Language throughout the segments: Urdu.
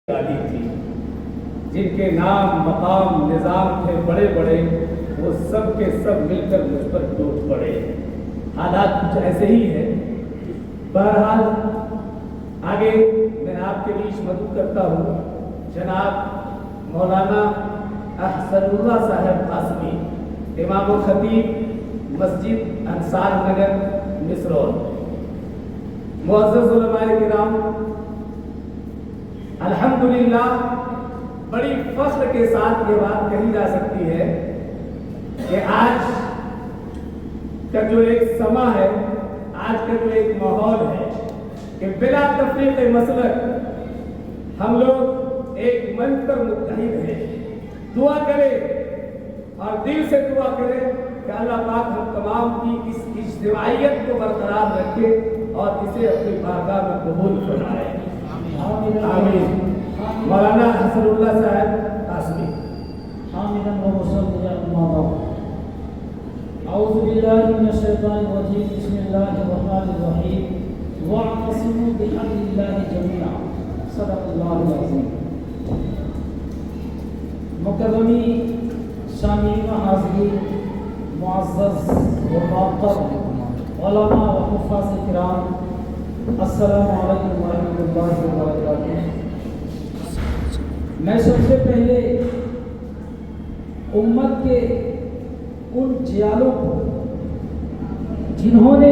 گاڑی تھی، جن کے نام مقام نظام تھے بڑے بڑے، وہ سب کے سب مل کر مجھ پر ٹوٹ پڑے۔ حالات کچھ ایسے ہی ہیں۔ بہرحال آگے میں آپ کے بیچ مدعو کرتا ہوں جناب مولانا احسن اللہ صاحب قاسمی، امام و خطیب مسجد انصار نگر مصرون۔ معزز علماء کرام، الحمدللہ بڑی فخر کے ساتھ یہ بات کہی جا سکتی ہے کہ آج کا جو ایک سما ہے، آج کا جو ایک ماحول ہے کہ بلا تفریق مسلک ہم لوگ ایک منچ پر متحد ہیں۔ دعا کریں اور دل سے دعا کریں کہ اللہ پاک ہم تمام کی اس اجتماعیت کو برقرار رکھے اور اسے اپنی بارگاہ میں قبول فرمائے۔ آمین۔ مولانا حسن اللہ صاحب قاسمی۔ اعوذ باللہ من الشیطان الرجیم، بسم اللہ الرحمن الرحیم، واعتصموا بحبل اللہ جميعا، صدق اللہ العظیم۔ مکرمی سامعین و حاضرین، معزز و معطر علماء و حفاظ کرام، السلام علیکم ورحمۃ اللہ وبرکاتہ۔ میں سب سے پہلے امت کے ان جیالوں کو جنہوں نے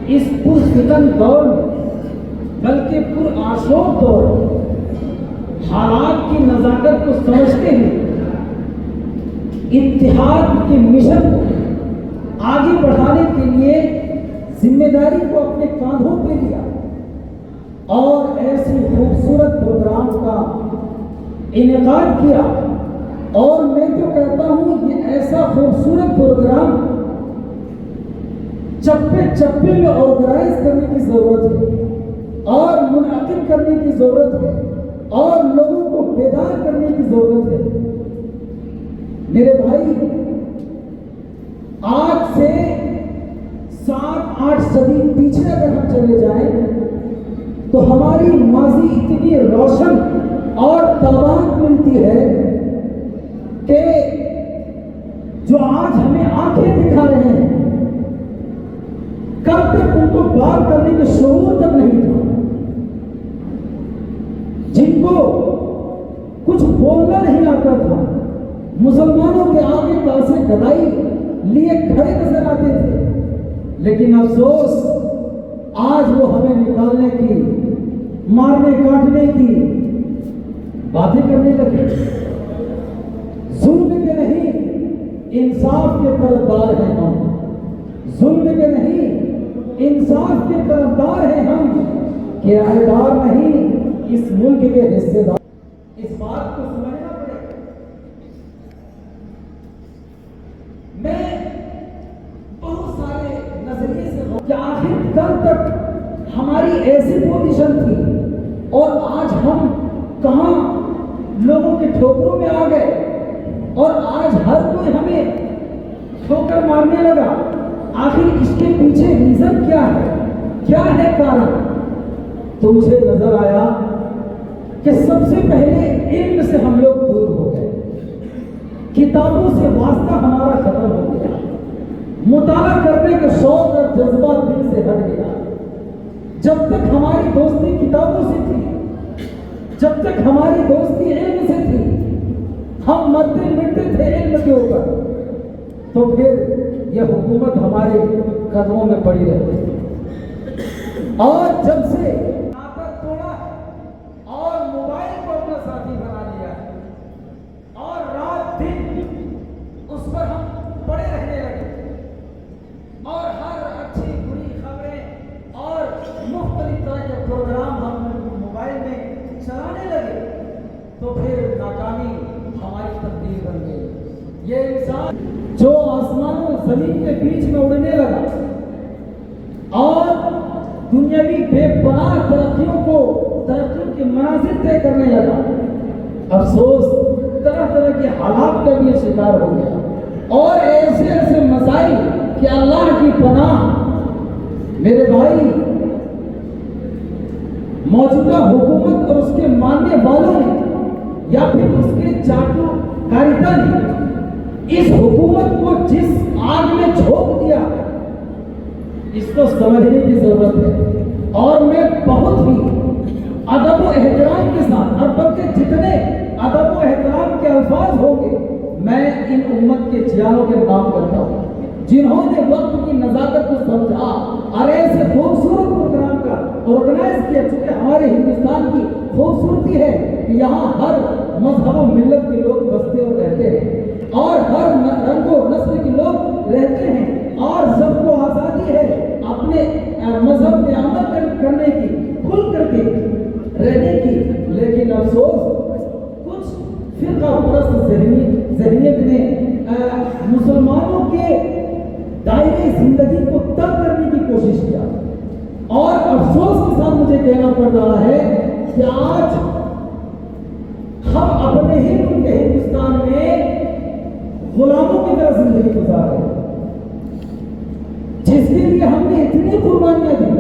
اس پرفتن دور میں بلکہ پرآشوب دور میں حالات کی نزاکت کو سمجھتے ہیں اتحاد کے مشن کو آگے بڑھانے کے لیے ذمہ داری کو اپنے کاندھوں پہ لیا اور ایسی خوبصورت پروگرام کا انعقاد کیا۔ اور میں تو کہتا ہوں یہ ایسا خوبصورت پروگرام چپے چپے میں آرگنائز کرنے کی ضرورت ہے اور منعقد کرنے کی ضرورت ہے اور لوگوں کو بیدار کرنے کی ضرورت ہے۔ میرے بھائی، آج سے 7-8 صدی پیچھے اگر ہم چلے جائیں تو ہماری ماضی اتنی روشن اور تابان ملتی ہے کہ جو آج ہمیں آنکھیں دکھا رہے ہیں کب تک ان کو بات کرنے کے شعور تک نہیں تھا، جن کو کچھ بولنا نہیں آتا تھا، مسلمانوں کے آگے کاسے گدائی لیے کھڑے نظر آتے تھے، لیکن افسوس آج وہ ہمیں نکالنے کی، مارنے کاٹنے کی باتیں کرنے لگے۔ ظلم کے نہیں انصاف کے طرفدار ہیں ہم، ظلم کے نہیں انصاف کے طرفدار ہیں ہم، کرایہ دار نہیں اس ملک کے حصے دار۔ اس بات کو سمجھنا پڑے۔ میں بہت سارے نظریے سے کہ آخر کل تک ہماری ایسی پوزیشن تھی اور آج ہم کہاں لوگوں کے ٹھوکروں میں آ گئے اور آج ہر کوئی ہمیں ٹھوکر مارنے لگا۔ آخر اس کے پیچھے ریزن کیا ہے، کیا ہے کارن؟ تو مجھے نظر آیا کہ سب سے پہلے علم سے ہم لوگ دور ہو گئے، کتابوں سے واسطہ ہمارا ختم ہو گیا، مطالعہ کرنے کے شوق اور جذبہ دل سے ہٹ گیا۔ جب تک ہماری دوستی کتابوں سے تھی، جب تک ہماری دوستی علم سے تھی، ہم مرتے مٹتے تھے علم کے اوپر، تو پھر یہ حکومت ہمارے قدموں میں پڑی رہتی تھی۔ اور جب سے ناطا توڑا ہے اور موبائل کو اپنا ساتھی بنا لیا ہے اور رات دن اس پر ہم پڑے رہنے لگے اور ہر اچھی بری خبریں اور مختلف طرح کے پروگرام ہم موبائل میں چلانے لگے، تو پھر ناکامی ہماری تقدیر بن گئی۔ یہ انسان جو آسمان و زمین کے بیچ میں اڑنے لگا اور دنیاوی بے پناہ ترقیوں کے مناظر طے کرنے لگا، افسوس طرح طرح کے حالات کا بھی شکار ہو گیا اور ایسے ایسے مسائل کہ اللہ کی پناہ۔ میرے بھائی، موجودہ حکومت اور اس کے ماننے یا پھر اس کے چاٹو کاریتا نے اس حکومت کو جس آگ میں جھونک دیا اس کو سمجھنے کی ضرورت ہے. اور میں بہت ہی ادب و احترام کے ساتھ، اور بلکہ جتنے ادب و احترام کے الفاظ ہوں گے میں ان امت کے جیانوں کے نام کرتا ہوں جنہوں نے وقت کی نزاکت کو سمجھا اور ایسے خوبصورت پروگرام کا آرگنائز کیا. چونکہ ہمارے ہندوستان کی خوبصورتی ہے کہ یہاں ہر مذہب و ملت کے لوگ بستے اور رہتے ہیں اور ہر رنگ و نسل کے لوگ رہتے ہیں اور سب کو آزادی ہے اپنے مذہب میں عمل کرنے کی، کھل کر کے رہنے کی. لیکن افسوس کچھ فرقہ پرست ذہنیت نے مسلمانوں کے دائرے زندگی کو تنگ کرنے کی کوشش کیا. اور افسوس کے ساتھ مجھے کہنا پڑ رہا ہے کہ آج ہم اپنے ہی ملک ہندوستان میں غلاموں کی طرح زندگی گزار رہے ہیں جس کے لیے ہم نے اتنی قربانیاں دی،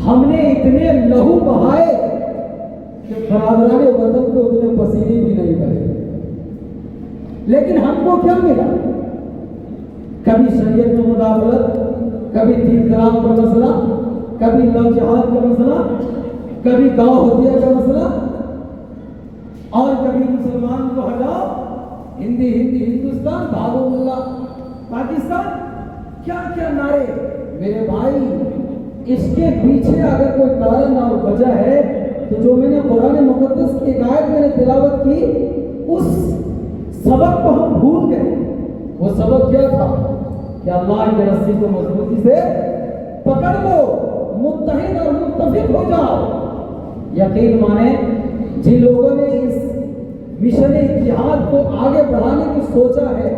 ہم نے اتنے لہو بہائے کہ برادران وطن کو اتنے پسینے بھی نہیں بنے. لیکن ہم کو کیا ملا؟ کبھی شریعت میں مداخلت، کبھی تین طلاق کا مسئلہ، کبھی لو جہاد کا مسئلہ، کبھی گاؤں ہتھیا کا مسئلہ، اور کبھی مسلمان کو ہٹاؤ، ہندی ہندوستان، بھاگو اللہ پاکستان، کیا کیا نعرے. میرے بھائی اس کے پیچھے اگر کوئی کارن اور وجہ ہے تو جو میں نے قرآن مقدس کی ایک آیت میں نے تلاوت کی اس سبق کو ہم بھول گئے. وہ سبق کیا تھا کہ اللہ کی رسی کو مضبوطی سے پکڑ لو، متحد اور متفق ہو جاؤ. یقین مانے جن لوگوں نے اس مشن اتحاد کو آگے بڑھانے کی سوچا ہے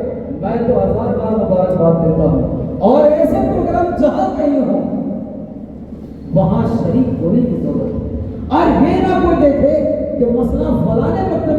میں تو 1000 بار مبارکباد دیتا ہوں. اور ایسے پروگرام جہاں کہیں ہوں وہاں شریک ہونے کی ضرورت ہے. اور یہ نہ کوئی دیکھے کہ مسئلہ فلانے مکتب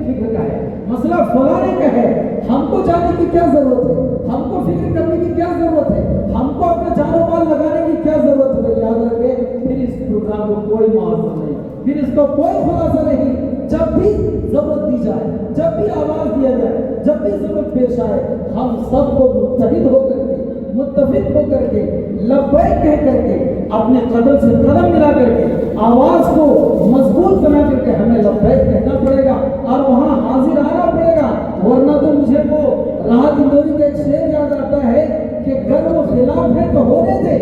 فکر کا ہے، مسئلہ فلانے کا ہے، ہم کو جانے کی کیا ضرورت ہے، ہم کو فکر کرنے کی کیا ضرورت ہے، ہم کو اپنے جان و مال لگانے کی کیا ضرورت ہے. یاد رکھے پھر اس پروگرام کو کوئی معاوضہ نہیں، پھر اس کو کوئی خلاصہ نہیں. جب بھی ضرورت دی جائے، جب بھی آواز دیا جائے، جب بھی ضرورت پیش آئے ہم سب کو متحد ہو کر کے، متفق ہو کر کے، لبیک کہہ کر کے، اپنے قدم سے قدم ملا کر کے آواز کو مضبوط بنا کر کے ہمیں لبیک کہنا پڑے گا اور وہاں حاضر آنا پڑے گا. ورنہ تو مجھے وہ راحت اندوری کا ایک شعر یاد آتا ہے کہ گر وہ خلاف ہے تو ہونے دے،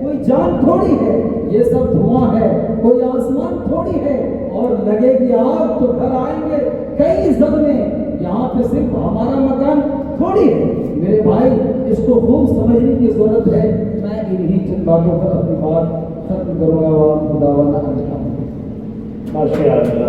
کوئی جان تھوڑی ہے، یہ سب دھواں ہے، کوئی آسمان تھوڑی ہے، اور لگے گی آگ تو گھر آئیں گے کئی صدمے، یہاں پہ صرف ہمارا مکان تھوڑی ہے. میرے بھائی اس کو خوب سمجھنے کی ضرورت ہے. میں انہی چند باتوں پر اپنی بات ختم کروں گا. خداوند ماشاء اللہ.